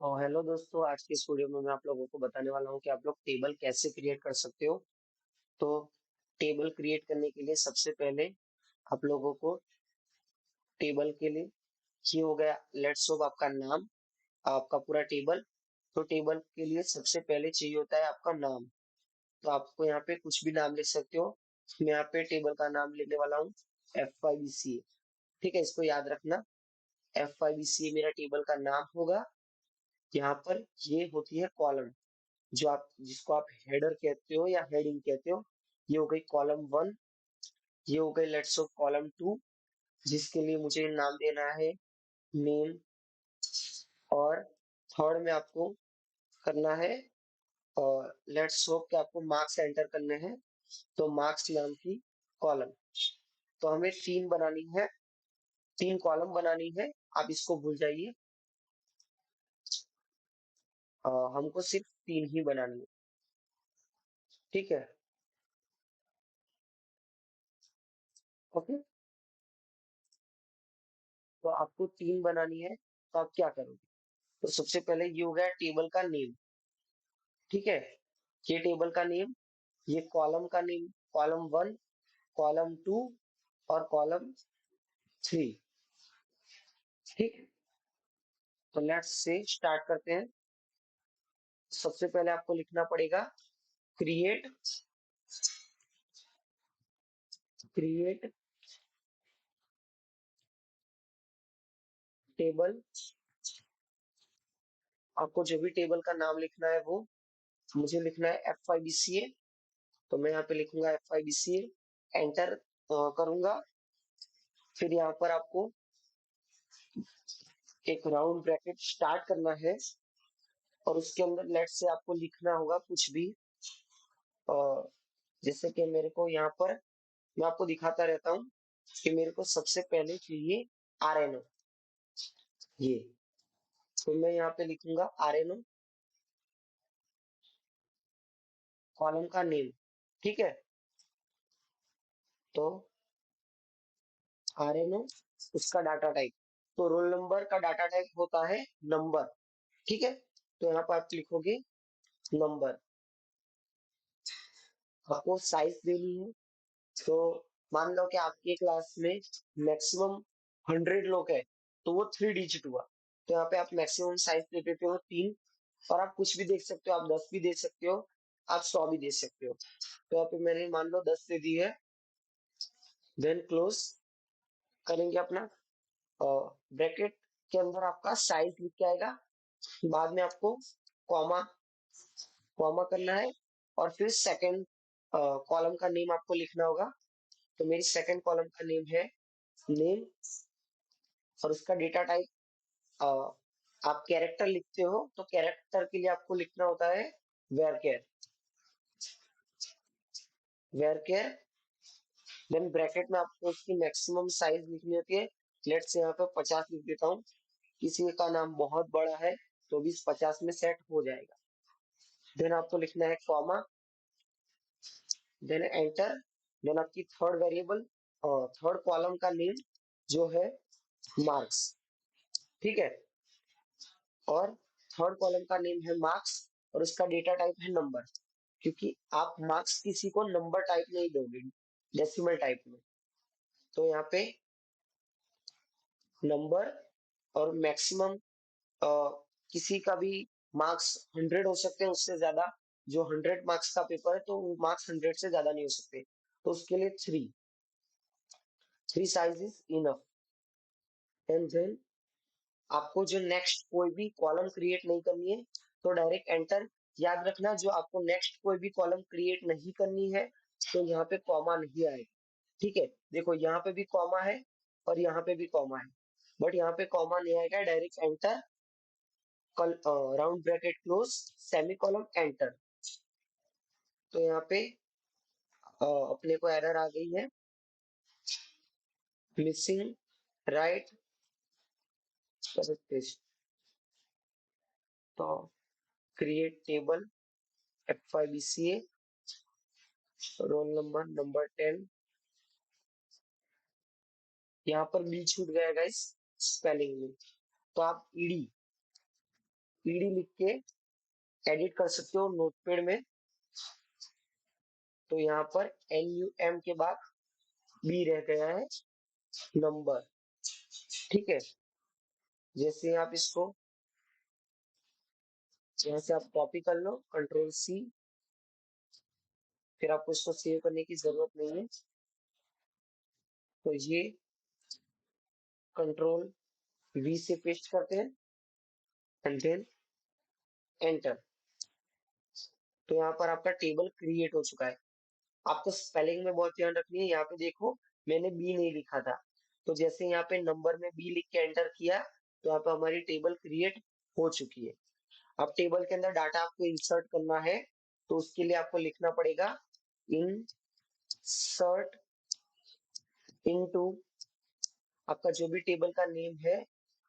और हेलो दोस्तों, आज के इस वीडियो में मैं आप लोगों को बताने वाला हूँ कि आप लोग टेबल कैसे क्रिएट कर सकते हो। तो टेबल क्रिएट करने के लिए सबसे पहले आप लोगों को टेबल के लिए ये हो गया, लेट्स सपोज आपका नाम, आपका पूरा टेबल। तो टेबल के लिए सबसे पहले चाहिए होता है आपका नाम। तो आपको यहाँ पे कुछ भी नाम लिख सकते हो। मैं यहाँ पे टेबल का नाम लिखने वाला हूँ F5BCA। ठीक है, इसको याद रखना। F5BCA मेरा टेबल का नाम होगा। यहाँ पर ये होती है कॉलम, जो आप जिसको आप हेडर कहते हो या हेडिंग कहते हो। ये हो गई कॉलम वन। ये हो गई लेट्स ऑफ कॉलम टू, जिसके लिए मुझे नाम देना है नेम। और थर्ड में आपको करना है और लेट्स होप कि आपको मार्क्स एंटर करने हैं। तो मार्क्स नाम की कॉलम। तो हमें तीन बनानी है, तीन कॉलम बनानी है। आप इसको भूल जाइए। हमको सिर्फ तीन ही बनानी है। ठीक है। ओके। तो आपको तीन बनानी है, तो आप क्या करोगे? तो सबसे पहले ये हो गया टेबल का नेम। ठीक है, ये टेबल का नेम, ये कॉलम का name, column one, column to और कॉलम थ्री। ठीक है, तो लेट्स से स्टार्ट करते हैं। सबसे पहले आपको लिखना पड़ेगा क्रिएट, क्रिएट टेबल। आपको जो भी टेबल का नाम लिखना है वो मुझे लिखना है F5BCA। तो मैं यहाँ पे लिखूंगा F5BCA, एंटर करूंगा। फिर यहाँ पर आपको एक राउंड ब्रैकेट स्टार्ट करना है और उसके अंदर लेट से आपको लिखना होगा कुछ भी। अ, जैसे कि मेरे को यहाँ पर मैं आपको दिखाता रहता हूँ कि मेरे को सबसे पहले चाहिए RNO। ये तो मैं यहाँ पे लिखूंगा RNO, कॉलम का नेम। ठीक है, तो RNO, उसका डाटा टाइप। तो रोल नंबर का डाटा टाइप होता है नंबर। ठीक है, तो यहाँ पर आप लिखोगे नंबर। आपको साइज देनी है। तो मान लो कि आपकी क्लास में मैक्सिमम 100 लोग है, तो वो 3 डिजिट हुआ। तो यहाँ पे आप मैक्सिमम साइज दे देते हो 3। और आप कुछ भी देख सकते हो, आप 10 भी दे सकते हो, आप 100 भी दे सकते हो। तो यहाँ पे मैंने मान लो 10 दे दी है। देन क्लोज करेंगे अपना ब्रैकेट के अंदर आपका साइज लिख के आएगा। बाद में आपको कॉमा, कॉमा करना है और फिर सेकंड कॉलम का नेम आपको लिखना होगा। तो मेरी सेकंड कॉलम का नेम है नेम और उसका डेटा टाइप। आप कैरेक्टर लिखते हो तो कैरेक्टर के लिए आपको लिखना होता है where care, where care. Then bracket में आपको उसकी मैक्सिमम साइज लिखनी होती है। लेट्स से यहाँ पे 50 लिख देता हूँ। किसी का नाम बहुत बड़ा है तो भी 50 में सेट हो जाएगा। देन आपको लिखना है कॉमा, देन एंटर। देन आपकी थर्ड वेरिएबल और थर्ड कॉलम का नेम जो है मार्क्स। ठीक है, और थर्ड कॉलम का नेम है मार्क्स और उसका डेटा टाइप है नंबर। क्योंकि आप मार्क्स किसी को नंबर टाइप नहीं दोगे, डेसिमल टाइप में। तो यहाँ पे नंबर और मैक्सिमम किसी का भी मार्क्स 100 हो सकते हैं, उससे ज्यादा। जो 100 मार्क्स का पेपर है तो वो मार्क्स 100 से ज्यादा नहीं हो सकते। तो उसके लिए three, three size is enough. And then आपको जो नेक्स्ट कोई भी कॉलम क्रिएट नहीं करनी है, तो डायरेक्ट एंटर। याद रखना, जो आपको नेक्स्ट कोई भी कॉलम क्रिएट नहीं करनी है तो यहाँ पे कॉमा नहीं आएगा। ठीक है, देखो यहाँ पे भी कॉमा है और यहाँ पे भी कॉमा है, बट यहाँ पे कॉमा नहीं आएगा। Direct enter, round bracket close, semi column, enter. तो यहाँ पे अपने को एरर आ गई है, मिसिंग राइट पेज। तो create table F5BCA, roll number number 10। यहाँ पर बी छूट गया गाइस स्पेलिंग में। तो आप ईडी, ईडी लिख के एडिट कर सकते हो नोटपैड में। तो यहाँ पर NUM के बाद बी रह गया है नंबर। ठीक है, जैसे आप इसको यहाँ से आप कॉपी कर लो, Ctrl+C, फिर आपको इसको सेव करने की जरूरत नहीं है, तो ये Ctrl+V से पेस्ट करते हैं एंड देन एंटर। तो यहाँ पर आपका टेबल क्रिएट हो चुका है। आपको स्पेलिंग में बहुत ध्यान रखनी है। यहाँ पे देखो मैंने बी नहीं लिखा था, तो जैसे यहाँ पे नंबर में बी लिख के एंटर किया तो यहाँ पे हमारी टेबल क्रिएट हो चुकी है। अब टेबल के अंदर डाटा आपको इंसर्ट करना है, तो उसके लिए आपको लिखना पड़ेगा इंसर्ट इनटू आपका जो भी टेबल का नेम है,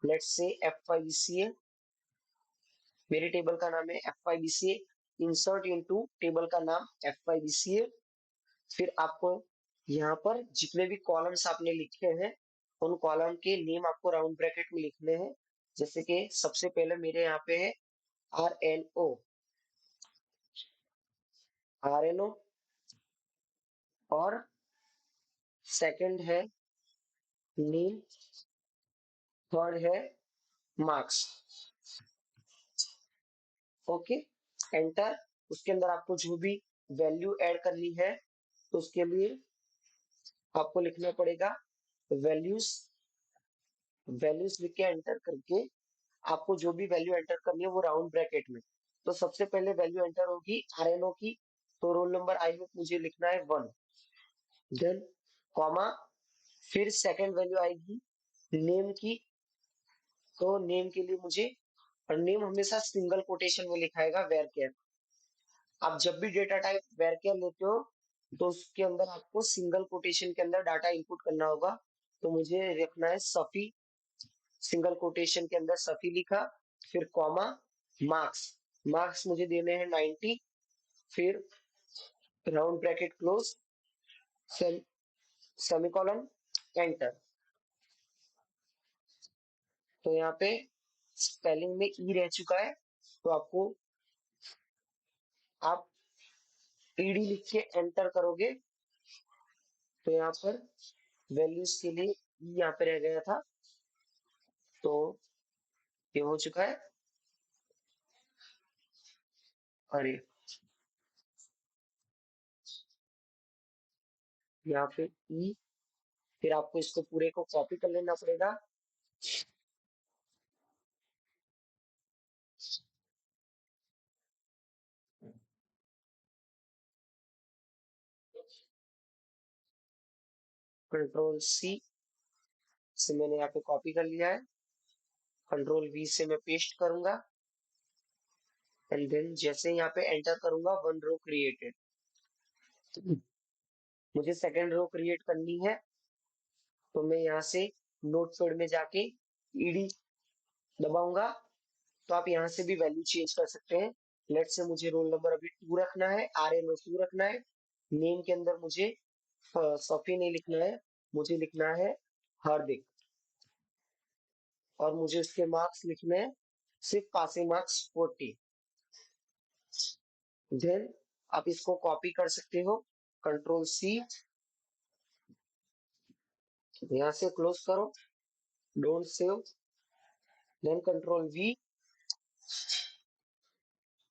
लेट्स से F5BCA, मेरे टेबल का नाम है F5BCA। इंसर्ट इनटू टेबल का नाम F5BCA। फिर आपको यहाँ पर जितने भी कॉलम्स आपने लिखे हैं उन कॉलम के नेम आपको राउंड ब्रैकेट में लिखने हैं। जैसे कि सबसे पहले मेरे यहाँ पे है RNO, RNO, और सेकंड है नेम, थर्ड है मार्क्स। Okay, enter. उसके अंदर आपको जो भी वैल्यू ऐड करनी है तो उसके लिए आपको लिखना पड़ेगा वैल्यूज। वैल्यूज लिख के एंटर करके आपको जो भी वैल्यू एंटर करनी है वो राउंड ब्रैकेट में। तो सबसे पहले वैल्यू एंटर होगी RNO की, तो रोल नंबर आई में मुझे लिखना है 1, देन कॉमा, फिर सेकंड वैल्यू आएगी नेम की, तो नेम के लिए मुझे, और नेम हमेशा सिंगल कोटेशन में लिखाएगा वेर। आप जब भी डेटा टाइप varchar लेते हो तो उसके अंदर आपको सिंगल कोटेशन के अंदर डाटा इनपुट करना होगा। तो मुझे रखना है सफी, सिंगल कोटेशन के अंदर सफी लिखा, फिर कॉमा, मार्क्स, मार्क्स मुझे देने हैं 90, फिर round bracket close, semicolon, enter. तो यहाँ पे स्पेलिंग में ई रह चुका है, तो आपको आप ईडी लिख के एंटर करोगे तो यहाँ पर वैल्यूज के लिए ई यहाँ पे रह गया था, तो ये हो चुका है। अरे यहाँ पे ई, फिर आपको इसको पूरे को कॉपी कर लेना पड़ेगा। Ctrl+C से मैंने यहाँ पे कॉपी कर लिया है, Ctrl+V से मैं पेस्ट करूंगा एंड देन जैसे यहाँ पे एंटर करूंगा 1 रो क्रिएटेड। मुझे सेकंड रो क्रिएट करनी है, तो मैं यहाँ से नोटपैड में जाके ईडी दबाऊंगा, तो आप यहाँ से भी वैल्यू चेंज कर सकते हैं। लेट से मुझे रोल नंबर अभी 2 रखना है, RNO 2 रखना है, नेम के अंदर मुझे सफी नहीं लिखना है, मुझे लिखना है हार्दिक, और मुझे उसके मार्क्स लिखने हैं सिर्फ पासिंग मार्क्स 40। देन आप इसको कॉपी कर सकते हो, Ctrl+C, यहाँ से क्लोज करो, don't save, then Ctrl+V,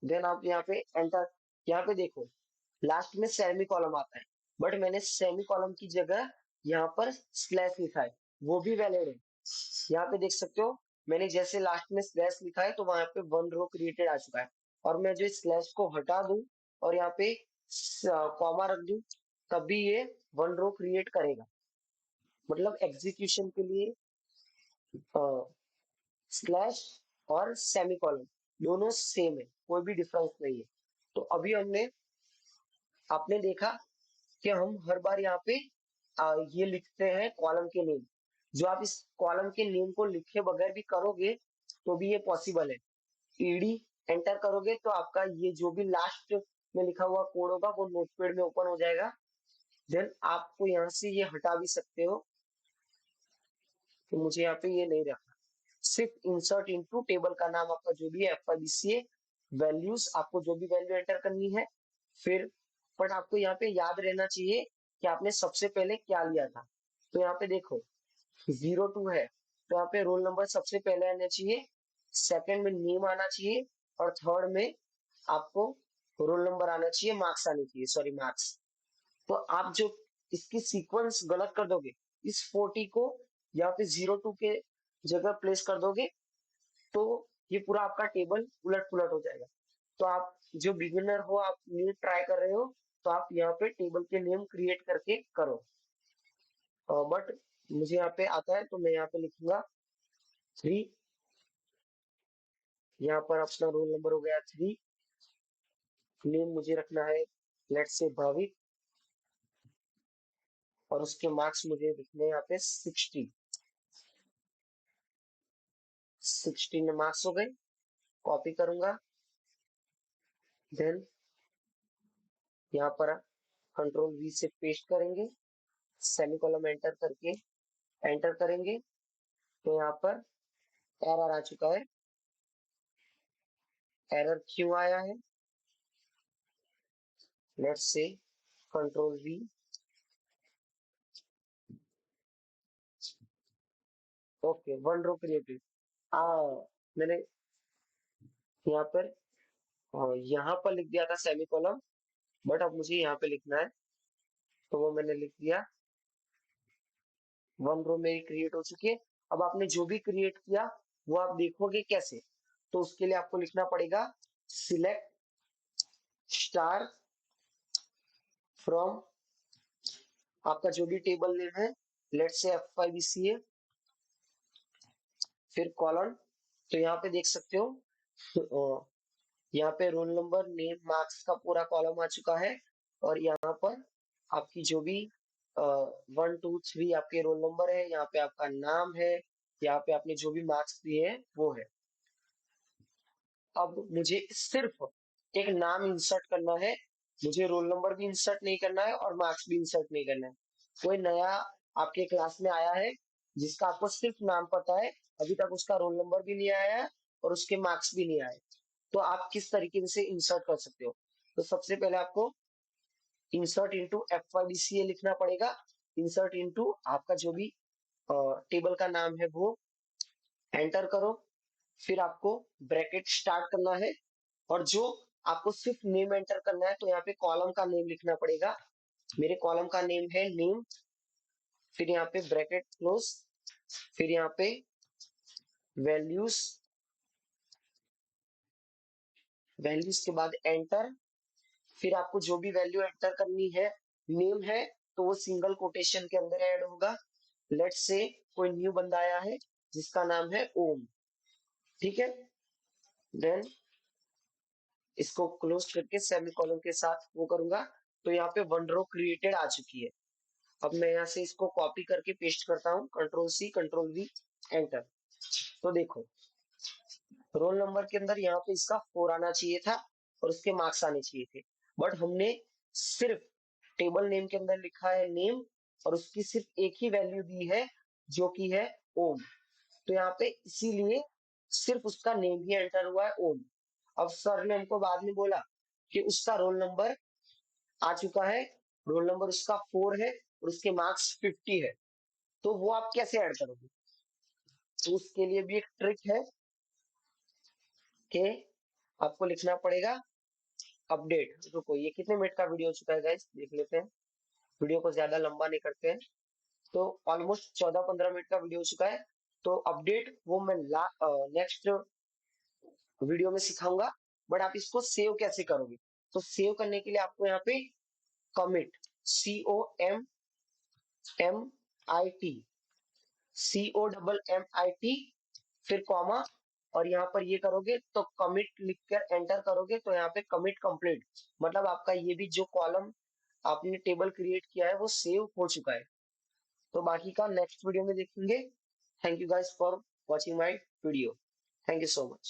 then आप यहाँ पे एंटर। यहाँ पे देखो लास्ट में सेमी कॉलम आता है, बट मैंने सेमी कॉलम की जगह यहाँ पर स्लैश लिखा है, वो भी वैलिड है। यहाँ पे देख सकते हो मैंने जैसे लास्ट में स्लैश लिखा है तो वहां पे 1 रो क्रिएटेड आ चुका है, और मैं जो स्लैश को हटा दूं और यहाँ पे कॉमा रख दूं तब भी ये 1 रो क्रिएट करेगा। मतलब एग्जीक्यूशन के लिए स्लैश और सेमीकोलन दोनों सेम है, कोई भी डिफरेंस नहीं है। तो अभी हमने आपने देखा कि हम हर बार यहाँ पे ये लिखते हैं कॉलम के नेम। जो आप इस कॉलम के नेम को लिखे बगैर भी करोगे तो भी ये पॉसिबल है। ईडी एंटर करोगे तो आपका ये जो भी लास्ट में लिखा हुआ कोड होगा वो नोटपैड में ओपन हो जाएगा। देन आपको यहाँ से ये हटा भी सकते हो, तो मुझे यहाँ पे ये नहीं रखना। सिर्फ इंसर्ट इनटू टेबल का नाम आपका जो भी है FYBCA, वैल्यूज आपको जो भी वैल्यू एंटर करनी है। फिर बट आपको यहाँ पे याद रहना चाहिए कि आपने सबसे पहले क्या लिया था। तो यहाँ पे देखो 02 है तो यहाँ पे रोल नंबर सबसे पहले आना चाहिए, सेकंड में नेम आना चाहिए, और थर्ड में आपको रोल नंबर आना चाहिए, मार्क्स आने चाहिए, सॉरी मार्क्स। तो आप जो इसकी सीक्वेंस गलत कर दोगे, इस 40 को यहाँ पे 02 के जगह प्लेस कर दोगे, तो ये पूरा आपका टेबल उलट पुलट हो जाएगा। तो आप जो बिगिनर हो, आप न्यू ट्राई कर रहे हो, तो आप यहाँ पे टेबल के नेम क्रिएट करके करो। बट मुझे यहाँ पे आता है तो मैं यहाँ पे लिखूंगा 3। यहाँ पर अपना रोल नंबर हो गया 3। नेम मुझे रखना है लेट्स से भाविक, और उसके मार्क्स मुझे लिखने यहाँ पे 16 मार्क्स हो गए। कॉपी करूंगा, देन यहाँ पर कंट्रोल V से पेस्ट करेंगे, सेमीकोलन एंटर करके एंटर करेंगे, तो यहाँ पर एरर आ चुका है। एरर क्यों आया है, let's say control V, okay 1 row created. मैंने यहाँ पर यहाँ पर लिख दिया था सेमीकोलन, बट अब मुझे यहाँ पे लिखना है, तो वो मैंने लिख दिया। 1 रो मेरी क्रिएट हो चुकी है। अब आपने जो भी क्रिएट किया वो आप देखोगे कैसे, तो उसके लिए आपको लिखना पड़ेगा सिलेक्ट स्टार फ्रॉम आपका जो भी टेबल नेम है, लेट्स से FYBCA, फिर कॉलन। तो यहाँ पे देख सकते हो यहाँ पे रोल नंबर नेम मार्क्स का पूरा कॉलम आ चुका है, और यहाँ पर आपकी जो भी 1 2 3 आपके रोल नंबर है, यहाँ पे आपका नाम है, यहाँ पे आपने जो भी मार्क्स दिए हैं वो है। अब मुझे सिर्फ एक नाम इंसर्ट करना है, मुझे रोल नंबर भी इंसर्ट नहीं करना है और मार्क्स भी इंसर्ट नहीं करना है। कोई नया आपके क्लास में आया है जिसका आपको सिर्फ नाम पता है, अभी तक उसका रोल नंबर भी नहीं आया है और उसके मार्क्स भी नहीं आए, तो आप किस तरीके से इंसर्ट कर सकते हो। तो सबसे पहले आपको इंसर्ट इनटू FYBCA लिखना पड़ेगा। इंसर्ट इनटू आपका जो भी टेबल का नाम है वो एंटर करो, फिर आपको ब्रैकेट स्टार्ट करना है, और जो आपको सिर्फ नेम एंटर करना है, तो यहाँ पे कॉलम का नेम लिखना पड़ेगा। मेरे कॉलम का नेम है नेम, फिर यहाँ पे ब्रैकेट क्लोज, फिर यहाँ पे वैल्यूज, वैल्यूज के बाद एंटर, फिर आपको जो भी वैल्यू एंटर करनी है, नेम है तो वो सिंगल कोटेशन के अंदर ऐड होगा। लेट्स से कोई न्यू बंदा आया है जिसका नाम है ओम, ठीक है। देन इसको क्लोज करके सेमीकोलन के साथ वो करूंगा, तो यहाँ पे 1 रो क्रिएटेड आ चुकी है। अब मैं यहाँ से इसको कॉपी करके पेस्ट करता हूँ, control C control V enter. तो देखो रोल नंबर के अंदर यहाँ पे इसका 4 आना चाहिए था और उसके मार्क्स आने चाहिए थे, बट हमने सिर्फ टेबल नेम के अंदर लिखा है नेम, और उसकी सिर्फ एक ही वैल्यू दी है जो कि है ओम। तो यहाँ पे इसीलिए सिर्फ उसका नेम ही एंटर हुआ है ओम। अब सर ने हमको बाद में बोला कि उसका रोल नंबर आ चुका है, रोल नंबर उसका 4 है और उसके मार्क्स 50 है, तो वो आप कैसे ऐड करोगे। तो उसके लिए भी एक ट्रिक है कि आपको लिखना पड़ेगा अपडेट। रुको ये कितने मिनट का वीडियो हो चुका है गाइस, देख लेते हैं, वीडियो को ज्यादा लंबा नहीं करते हैं। तो ऑलमोस्ट 14-15 मिनट का वीडियो हो चुका है। तो अपडेट वो मैं नेक्स्ट वीडियो में सिखाऊंगा, बट आप इसको सेव कैसे करोगे। तो सेव करने के लिए आपको यहाँ पे कमिट COMMIT फिर कॉमा, और यहाँ पर ये करोगे तो कमिट लिखकर एंटर करोगे, तो यहाँ पे कमिट कंप्लीट, मतलब आपका ये भी जो कॉलम आपने टेबल क्रिएट किया है वो सेव हो चुका है। तो बाकी का नेक्स्ट वीडियो में देखेंगे। Thank you guys for watching my video. Thank you so much.